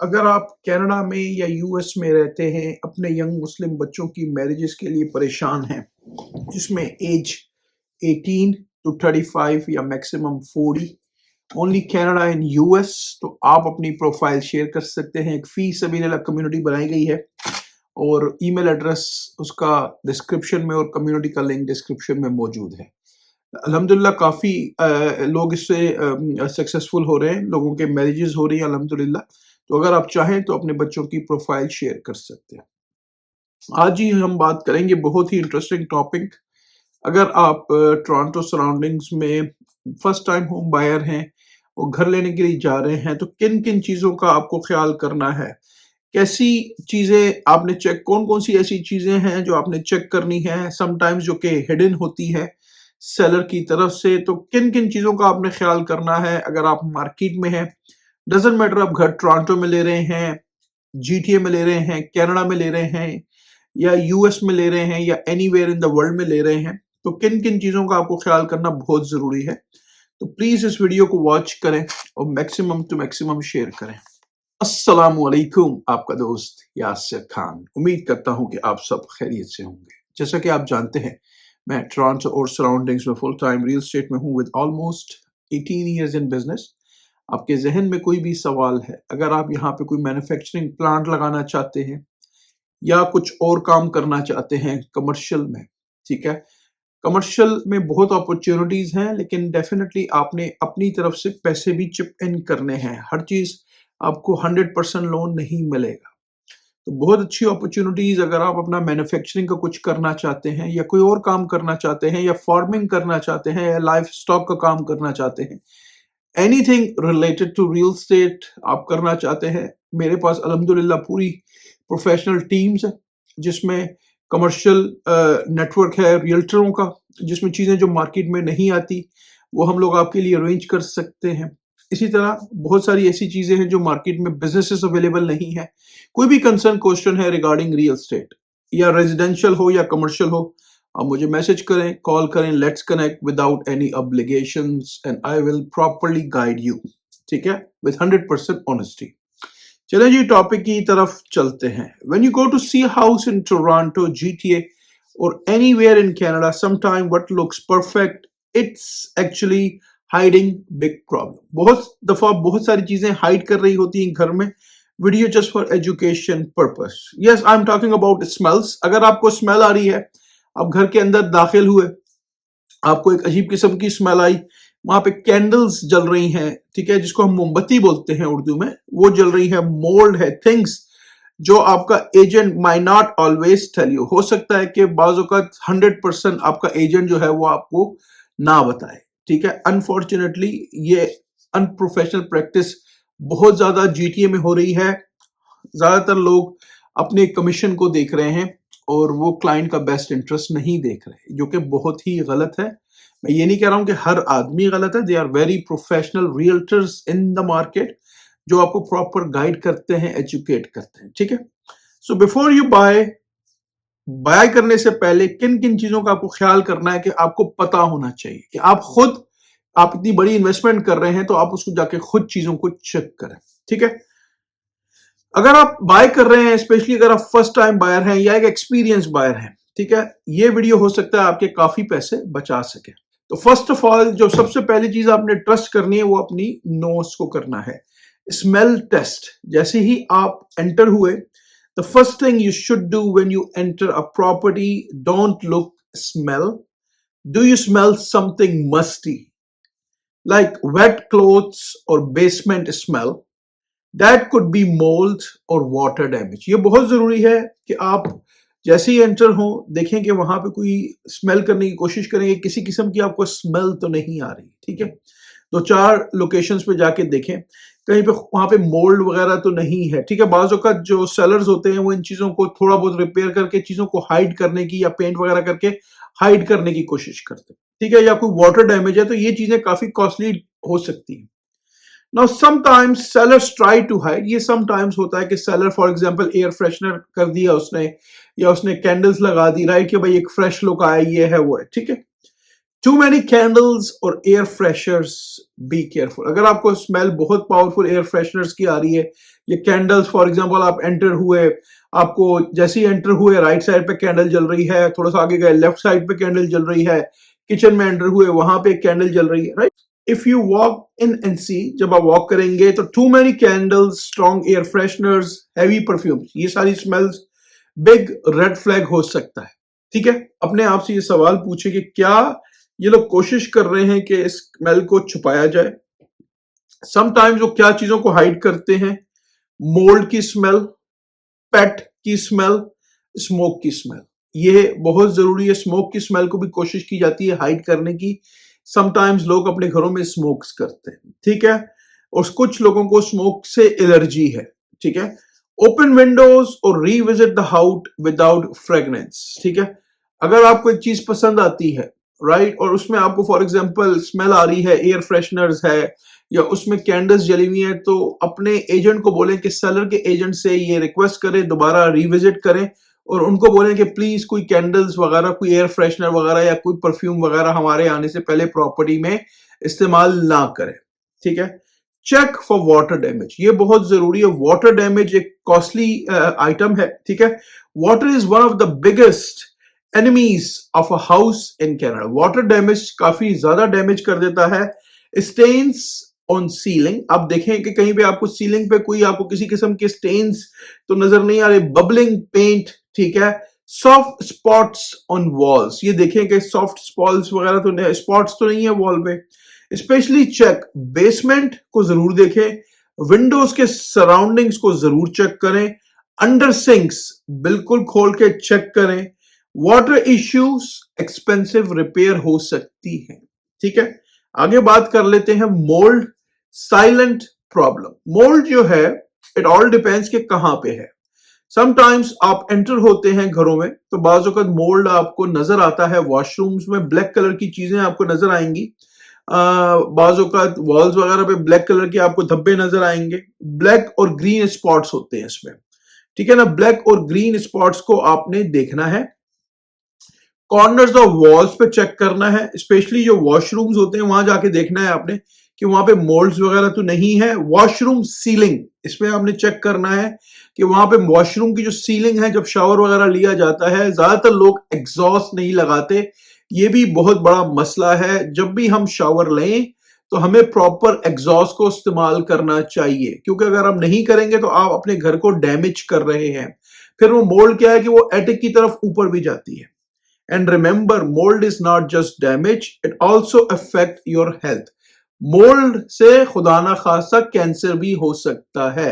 अगर आप कनाडा में या यूएस में रहते हैं, अपने यंग मुस्लिम बच्चों की मैरिजेस के लिए परेशान हैं, जिसमें एज 18 टू 35 या maximum 40, only Canada in US, तो आप अपनी प्रोफाइल शेयर कर सकते हैं। एक फी सबील कम्युनिटी बनाई गई है और ईमेल एड्रेस उसका डिस्क्रिप्शन में और कम्युनिटी का लिंक डिस्क्रिप्शन में मौजूद है। अल्हम्दुलिल्लाह काफ़ी लोग इससे सक्सेसफुल हो रहे हैं, लोगों के मैरिजेस हो रही हैं अल्हम्दुलिल्लाह। तो अगर आप चाहें तो अपने बच्चों की प्रोफाइल शेयर कर सकते हैं। आज ही हम बात करेंगे बहुत ही इंटरेस्टिंग टॉपिक। अगर आप टोरंटो सराउंडिंग्स में फर्स्ट टाइम होम बायर हैं और घर लेने के लिए जा रहे हैं, तो किन किन चीज़ों का आपको ख्याल करना है, कैसी चीज़ें आपने चेक, कौन कौन सी ऐसी चीज़ें हैं जो आपने चेक करनी है, समटाइम्स जो कि हिडन होती है सेलर की तरफ से, तो किन किन चीज़ों का आपने ख्याल करना है। अगर आप मार्केट में हैं, डजेंट मैटर आप घर टोरंटो में ले रहे हैं, जीटीए में ले रहे हैं, कनाडा में ले रहे हैं या यूएस में ले रहे हैं या एनीवेयर इन द वर्ल्ड में ले रहे हैं, तो किन किन चीज़ों का आपको ख्याल करना बहुत ज़रूरी है। तो प्लीज़ इस वीडियो को वॉच करें और मैक्सिमम टू मैक्सिमम शेयर करें। अस्सलामु अलैकुम, आपका दोस्त यासिर खान। उम्मीद करता हूं कि आप सब खैरियत से होंगे। जैसा कि आप जानते हैं, मैं टोरंटो और सराउंडिंग्स में फुल टाइम रियल एस्टेट में हूं with almost 18 years in business. आपके जहन में कोई भी सवाल है, अगर आप यहाँ पे कोई मैन्युफैक्चरिंग प्लांट लगाना चाहते हैं या कुछ और काम करना चाहते हैं कमर्शियल में, ठीक है, कमर्शियल में बहुत अपॉर्चुनिटीज हैं, लेकिन डेफिनेटली आपने अपनी तरफ से पैसे भी चिप इन करने हैं। हर चीज़ आपको 100% लोन नहीं मिलेगा। तो बहुत अच्छी अपॉर्चुनिटीज, अगर आप अपना मैन्युफैक्चरिंग का कुछ करना चाहते हैं या कोई और काम करना चाहते हैं या फार्मिंग करना चाहते हैं या लाइफ स्टॉक का काम करना चाहते हैं, anything related to real estate आप करना चाहते हैं, मेरे पास अल्हम्दुलिल्लाह पूरी प्रोफेशनल टीम्स है, जिसमें कमर्शियल नेटवर्क है रियल्टरों का, जिसमें चीज़ें जो मार्केट में नहीं आती वो हम लोग आपके लिए अरेंज कर सकते हैं। इसी तरह बहुत सारी ऐसी चीज़ें हैं जो मार्केट में बिजनेसेस अवेलेबल नहीं है। कोई भी कंसर्न क्वेश्चन है रिगार्डिंग रियल स्टेट, या रेजिडेंशियल हो या कमर्शियल हो, आप मुझे मैसेज करें, कॉल करें, let's connect without any obligations and I will properly guide you, ठीक है, विद 100% ऑनेस्टी। चलें जी, टॉपिक की तरफ चलते हैं। When you go to see house in Toronto, GTA और anywhere in Canada, sometime what looks perfect, it's actually hiding big problem. बहुत दफा बहुत सारी चीजें हाइड कर रही होती हैं घर में, video just for education purpose. Yes, I am talking about smells. अगर आपको स्मेल आ रही है, आप घर के अंदर दाखिल हुए, आपको एक अजीब किस्म की स्मेल आई, वहां पे कैंडल्स जल रही हैं, ठीक है, जिसको हम मोमबत्ती बोलते हैं उर्दू में, वो जल रही है, मोल्ड है, थिंग्स जो आपका agent may not always tell you. हो सकता है कि बाज़ औक़ात 100% आपका एजेंट जो है वो आपको ना बताए, ठीक है। अनफॉर्चुनेटली ये अनप्रोफेशनल प्रैक्टिस बहुत ज्यादा जीटीए में हो रही है। ज्यादातर लोग अपने कमीशन को देख रहे हैं और वो क्लाइंट का बेस्ट इंटरेस्ट नहीं देख रहे, जो कि बहुत ही गलत है। मैं ये नहीं कह रहा हूं कि हर आदमी गलत है, they are very professional realtors in the market जो आपको प्रॉपर गाइड करते हैं, एजुकेट करते हैं, ठीक है। So before you buy, buy करने से पहले किन किन चीजों का आपको ख्याल करना है कि आपको पता होना चाहिए कि आप खुद, आप इतनी बड़ी इन्वेस्टमेंट कर रहे हैं तो आप उसको जाके खुद चीजों को चेक करें, ठीक है। अगर आप बाय कर रहे हैं, स्पेशली अगर आप फर्स्ट टाइम बायर हैं या एक एक्सपीरियंस बायर हैं, ठीक है, ये वीडियो हो सकता है आपके काफी पैसे बचा सके। तो फर्स्ट ऑफ ऑल, जो सबसे पहली चीज आपने ट्रस्ट करनी है वो अपनी नोज को करना है। Smell taste. जैसे ही आप एंटर हुए, the first thing you should do when you enter a property, don't look, smell. Do you smell something musty like wet clothes or basement smell? That could be mold or water damage. ये बहुत जरूरी है कि आप जैसे ही enter हो देखें कि वहां पे कोई स्मेल करने की कोशिश करेंगे, किसी किस्म की आपको स्मेल तो नहीं आ रही, ठीक है। दो चार लोकेशंस पे जाके देखें कहीं पे वहां पे मोल्ड वगैरह तो नहीं है, ठीक है। बाज़ औक़ात जो सेलर्स होते हैं वो इन चीजों को थोड़ा बहुत रिपेयर करके चीजों को हाइड करने की या पेंट वगैरह करके हाइड करने की कोशिश करते हैं, ठीक है। या कोई वाटर डैमेज है तो ये चीजें काफी कॉस्टली हो सकती हैं। Now sometimes sellers try to hide, ये समटाइम्स होता है कि seller for example air freshener कर दिया उसने, या उसने कैंडल्स लगा दी, राइट, कि भाई एक फ्रेश लुक आया, ये है वो है, ठीक है। टू मैनी कैंडल्स और एयर फ्रेशर्स, बी केयरफुल। अगर आपको स्मेल बहुत पावरफुल एयर फ्रेशनर्स की आ रही है, ये कैंडल्स फॉर एग्जांपल आप एंटर हुए, आपको जैसे ही एंटर हुए राइट साइड पे कैंडल जल रही है, थोड़ा सा आगे गए लेफ्ट साइड पे कैंडल जल रही है, किचन में एंटर हुए वहां पे एक कैंडल जल रही है, right. If you walk in and see, जब आप वॉक करेंगे तो too many candles, strong air fresheners, heavy perfumes, ये सारी स्मेल्स बिग रेड फ्लैग हो सकता है। ठीक है, अपने आप से ये सवाल पूछे कि क्या ये लोग कोशिश कर रहे हैं कि इस स्मेल को छुपाया जाए। समटाइम्स वो क्या चीजों को हाइड करते हैं, मोल्ड की स्मेल, पेट की स्मेल, स्मोक की स्मेल, ये बहुत जरूरी है। स्मोक की स्मेल को भी कोशिश की जाती है हाइड करने की। समटाइम्स लोग अपने घरों में स्मोक्स करते हैं, ठीक है, और कुछ लोगों को स्मोक से एलर्जी है, ठीक है। ओपन विंडोज और revisit the house without fragrance, ठीक है। अगर आपको एक चीज पसंद आती है, राइट, और उसमें आपको फॉर एग्जांपल स्मेल आ रही है, एयर फ्रेशनर्स है या उसमें कैंडल्स जली हुई है, तो अपने एजेंट को बोलें कि सेलर के एजेंट से ये रिक्वेस्ट करें, दोबारा रिविजिट करें और उनको बोलें कि प्लीज कोई कैंडल्स वगैरह, कोई एयर फ्रेशनर वगैरह या कोई परफ्यूम वगैरह हमारे आने से पहले प्रॉपर्टी में इस्तेमाल ना करें, ठीक है। चेक फॉर वाटर डैमेज, ये बहुत जरूरी है। वाटर डैमेज एक कॉस्टली आइटम है, ठीक है। Water is one of the biggest enemies of a house in Canada. Water damage काफी ज्यादा डैमेज कर देता है। स्टेन्स ऑन सीलिंग, आप देखें कि कहीं पे आपको सीलिंग पे कोई आपको किसी किस्म के स्टेन्स तो नजर नहीं आ रहे, बबलिंग पेंट, ठीक है। सॉफ्ट स्पॉट्स ऑन वॉल्स, ये देखें कि सॉफ्ट स्पॉट्स वगैरह तो स्पॉट्स तो नहीं है वॉल पे। स्पेशली चेक बेसमेंट को जरूर देखें, विंडोज के सराउंडिंग्स को जरूर चेक करें, अंडर सिंक्स बिल्कुल खोल के चेक करें। वाटर इश्यूज एक्सपेंसिव रिपेयर हो सकती है, ठीक है। आगे बात कर लेते हैं मोल्ड साइलेंट प्रॉब्लम। मोल्ड जो है इट ऑल डिपेंड्स कि कहां पे है। समटाइम्स आप एंटर होते हैं घरों में तो बाज़ वक़्त मोल्ड आपको नजर आता है, वॉशरूम्स में ब्लैक कलर की चीजें आपको नजर आएंगी, बाज़ वक़्त वॉल्स वगैरह पे ब्लैक कलर के आपको धब्बे नजर आएंगे। ब्लैक और ग्रीन स्पॉट्स होते हैं इसमें, ठीक है ना। ब्लैक और ग्रीन स्पॉट्स को आपने देखना है, कॉर्नर्स ऑफ वॉल्स पे चेक करना है, स्पेशली जो वॉशरूम्स होते हैं वहां जाके देखना है आपने कि वहां पे मोल्ड्स वगैरह तो नहीं है। वॉशरूम सीलिंग, इसमें आपने चेक करना है कि वहां पे वॉशरूम की जो सीलिंग है, जब शावर वगैरह लिया जाता है, ज्यादातर लोग एग्जॉस्ट नहीं लगाते, ये भी बहुत बड़ा मसला है। जब भी हम शावर लें तो हमें प्रॉपर एग्जॉस्ट को इस्तेमाल करना चाहिए, क्योंकि अगर हम नहीं करेंगे तो आप अपने घर को डैमेज कर रहे हैं। फिर वो मोल्ड क्या है कि वो एटिक की तरफ ऊपर भी जाती है। And remember, mold is not just damage, it also affect your health. Mould से खुदा ना खासा कैंसर भी हो सकता है।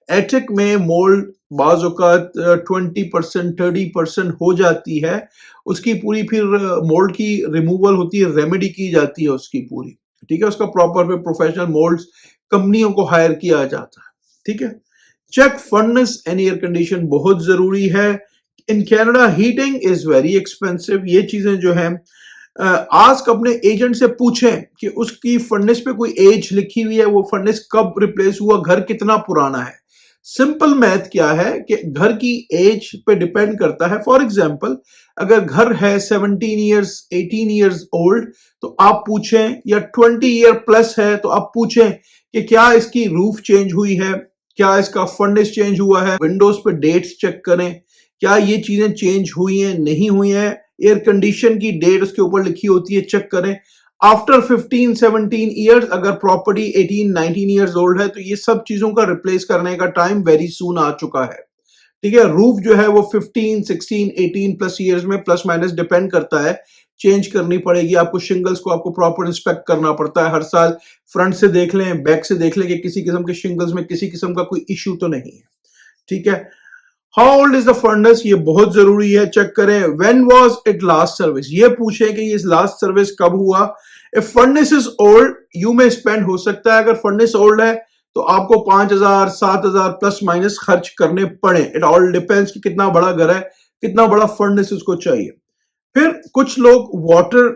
एटिक में मोल्ड बाज़ औक़ात 20% 30% हो जाती है, उसकी पूरी फिर मोल्ड की रिमूवल होती है, रेमेडी की जाती है उसकी पूरी, ठीक है। उसका प्रॉपर पे प्रोफेशनल मोल्ड कंपनियों को हायर किया जाता है, ठीक है। Check furnace and air condition बहुत जरूरी है। In Canada heating is very expensive, ये चीजें जो हैं आस्क अपने एजेंट से पूछें कि उसकी फर्नेस पे कोई एज लिखी हुई है, वो फर्नेस कब रिप्लेस हुआ, घर कितना पुराना है। सिंपल मैथ क्या है कि घर की एज पे डिपेंड करता है। फॉर एग्जांपल अगर घर है 17 ईयर्स 18 ईयर्स ओल्ड तो आप पूछें, या 20 ईयर प्लस है तो आप पूछें कि क्या इसकी रूफ चेंज हुई है, क्या इसका फर्नेस चेंज हुआ है। विंडोज पे डेट्स चेक करें, क्या ये चीजें चेंज हुई हैं नहीं हुई हैं। एयर कंडीशन की डेट उसके ऊपर लिखी होती है, चेक करें। आफ्टर 15-17 ईयर्स अगर प्रॉपर्टी 18-19 ईयर्स ओल्ड है तो ये सब चीजों का रिप्लेस करने का टाइम वेरी सून आ चुका है, ठीक है। रूफ जो है वो 15 16 18 प्लस ईयर्स में प्लस माइनस डिपेंड करता है, चेंज करनी पड़ेगी आपको। शिंगल्स को आपको प्रॉपर इंस्पेक्ट करना पड़ता है हर साल, फ्रंट से देख लें, बैक से देख लें कि किसी किस्म के शिंगल्स में किसी किस्म का कोई इश्यू तो नहीं है, ठीक है। How old is the furnace, ये बहुत जरूरी है, चेक करें। When was it last service, ये पूछें कि ये लास्ट सर्विस कब हुआ। If furnace is old you में स्पेंड हो सकता है, अगर फर्नेस ओल्ड है तो आपको 5,000 7,000 प्लस माइनस खर्च करने पड़े। इट ऑल डिपेंड्स कि कितना बड़ा घर है, कितना बड़ा फर्नेस उसको चाहिए। फिर कुछ लोग वाटर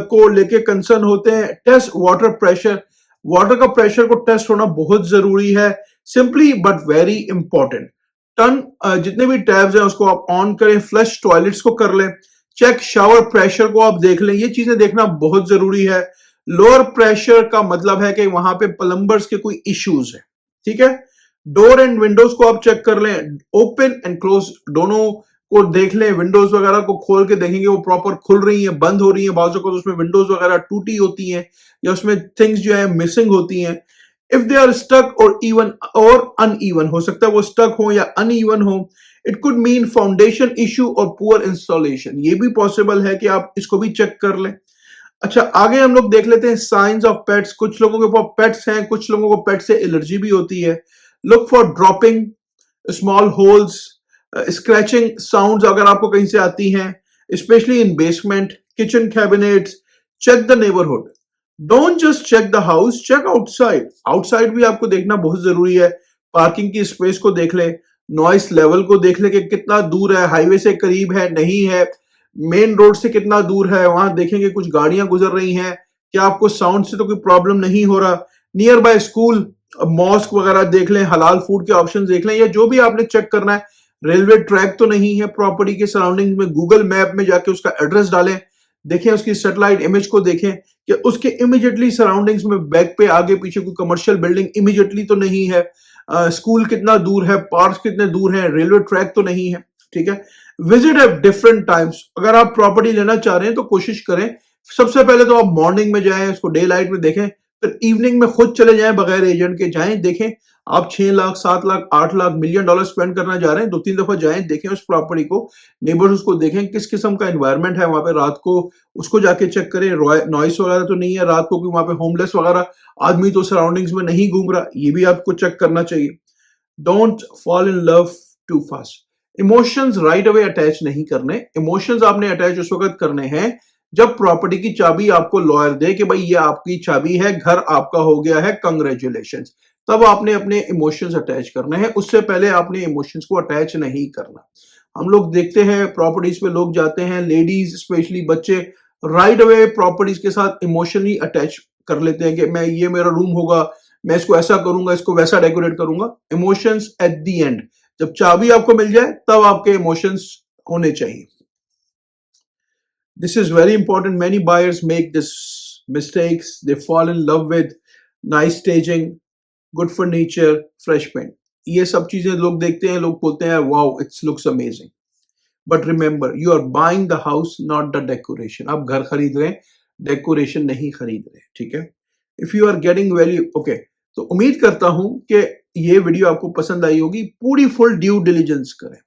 को लेके कंसर्न होते हैं। टेस्ट वाटर प्रेशर, वाटर का प्रेशर को टेस्ट होना बहुत जरूरी है, सिंपली बट वेरी इंपॉर्टेंट। जितने भी टैब्स हैं उसको आप ऑन करें, फ्लश टॉयलेट्स को कर लें। चेक शावर प्रेशर को आप देख लें, ये चीजें देखना बहुत जरूरी है। लोअर प्रेशर का मतलब है कि वहां पे प्लम्बर्स के कोई इश्यूज है, ठीक है। डोर एंड विंडोज को आप चेक कर लें, ओपन एंड क्लोज दोनों को देख लें। विंडोज वगैरह को खोल के देखेंगे वो प्रॉपर खुल रही है, बंद हो रही है। बाजू को उसमें विंडोज वगैरह टूटी होती हैं या उसमें थिंग्स जो है मिसिंग होती हैं। इफ दे आर स्टक और इवन और अनइवन, हो सकता है वो स्टक हो या अनइवन हो। It could mean foundation issue और पुअर इंस्टॉलेशन, ये भी पॉसिबल है कि आप इसको भी चेक कर लें। अच्छा, आगे हम लोग देख लेते हैं साइंस ऑफ पेट्स। कुछ लोगों के पास पेट्स हैं, कुछ लोगों को पेट से एलर्जी भी होती है। Look for dropping, small holes, scratching sounds अगर आपको कहीं से आती हैं, specially in basement, kitchen cabinets. Check the neighbourhood, don't just check the house, check outside. Outside भी आपको देखना बहुत जरूरी है। पार्किंग की स्पेस को देख ले, नॉइस लेवल को देख ले कि कितना दूर है, हाईवे से करीब है नहीं है, मेन रोड से कितना दूर है। वहां देखेंगे कुछ गाड़ियां गुजर रही हैं, क्या आपको साउंड से तो कोई प्रॉब्लम नहीं हो रहा। नियर बाय स्कूल, मॉस्क वगैरह देख लें, हलाल फूड के ऑप्शन देख लें, या जो भी आपने चेक करना है। रेलवे ट्रैक तो नहीं है प्रॉपर्टी के सराउंडिंग में, गूगल मैप में जाके उसका एड्रेस डालें, देखें उसकी सैटेलाइट इमेज को देखें कि उसके इमीडिएटली सराउंडिंग्स में बैक पे आगे पीछे कोई कमर्शियल बिल्डिंग इमीडिएटली तो नहीं है। स्कूल कितना दूर है, पार्क कितने दूर है, रेलवे ट्रैक तो नहीं है, ठीक है। विजिट एट डिफरेंट टाइम्स, अगर आप प्रॉपर्टी लेना चाह रहे हैं तो कोशिश करें सबसे पहले तो आप मॉर्निंग में जाएं, उसको डे लाइट में देखें, फिर इवनिंग में खुद चले जाएं, बगैर एजेंट के जाएं, देखें। आप 6 lakh 7 lakh 8 lakh million dollar spend करना जा रहे हैं, 2-3 दफा जाएं, देखें उस प्रॉपर्टी को, नेबर्स को देखें, किस किस्म का एनवायरनमेंट है वहां पे रात को, उसको जाके चेक करें। नॉइस वगैरह तो नहीं है रात को, वहां पे होमलेस वगैरह आदमी तो सराउंडिंग्स में नहीं घूम रहा, ये भी आपको चेक करना चाहिए। Don't fall in love too fast, emotions right away attach नहीं करने। इमोशंस आपने अटैच उस वक्त करने हैं जब प्रॉपर्टी की चाबी आपको लॉयर दे कि भाई ये आपकी चाबी है, घर आपका हो गया है, कंग्रेचुलेशन, तब आपने अपने इमोशंस अटैच करने हैं। उससे पहले आपने इमोशंस को अटैच नहीं करना। हम लोग देखते हैं प्रॉपर्टीज पे लोग जाते हैं, लेडीज स्पेशली, बच्चे राइट अवे प्रॉपर्टीज के साथ इमोशनली अटैच कर लेते हैं कि मैं, ये मेरा रूम होगा, मैं इसको ऐसा करूंगा, इसको वैसा डेकोरेट करूंगा। इमोशंस एट द एंड, जब चाबी आपको मिल जाए तब आपके इमोशंस होने चाहिए। This is very important. Many buyers make this mistakes. They fall in love with nice staging, good furniture, fresh paint. ये सब चीजें लोग देखते हैं, लोग बोलते हैं wow, it looks amazing. But remember, you are buying the house, not the decoration. आप घर खरीद रहे हैं, डेकोरेशन नहीं खरीद रहे, ठीक है। If you are getting value, okay. तो उम्मीद करता हूं कि ये वीडियो आपको पसंद आई होगी। पूरी फुल ड्यू डिलीजेंस करें,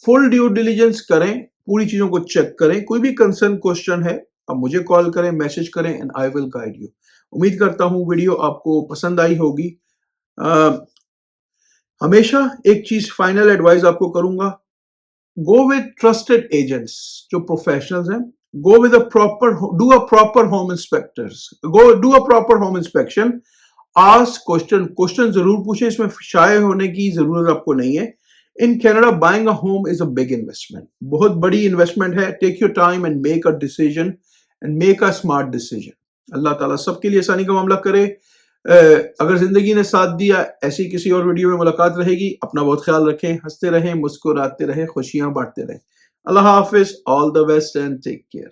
फुल ड्यू डिलीजेंस करें, पूरी चीजों को चेक करें। कोई भी कंसर्न क्वेश्चन है आप मुझे कॉल करें, मैसेज करें, and I will guide you. उम्मीद करता हूं वीडियो आपको पसंद आई होगी। हमेशा एक चीज फाइनल एडवाइस आपको करूंगा, गो विद ट्रस्टेड एजेंट्स जो प्रोफेशनल्स हैं। Go with do a proper home inspectors, do a proper home inspection. Ask question जरूर पूछें, इसमें शाये होने की जरूरत आपको नहीं है। In Canada, buying a home is a big investment. बहुत बड़ी इन्वेस्टमेंट है। Take your time and make a decision and make a smart decision. अल्लाह ताला सबके लिए आसानी का मामला करे। अगर जिंदगी ने साथ दिया, ऐसी किसी और वीडियो में मुलाकात रहेगी। अपना बहुत ख्याल रखें, हंसते रहें, मुस्कुराते रहें, खुशियां बांटते रहें। अल्लाह हाफिज, all the best and take care.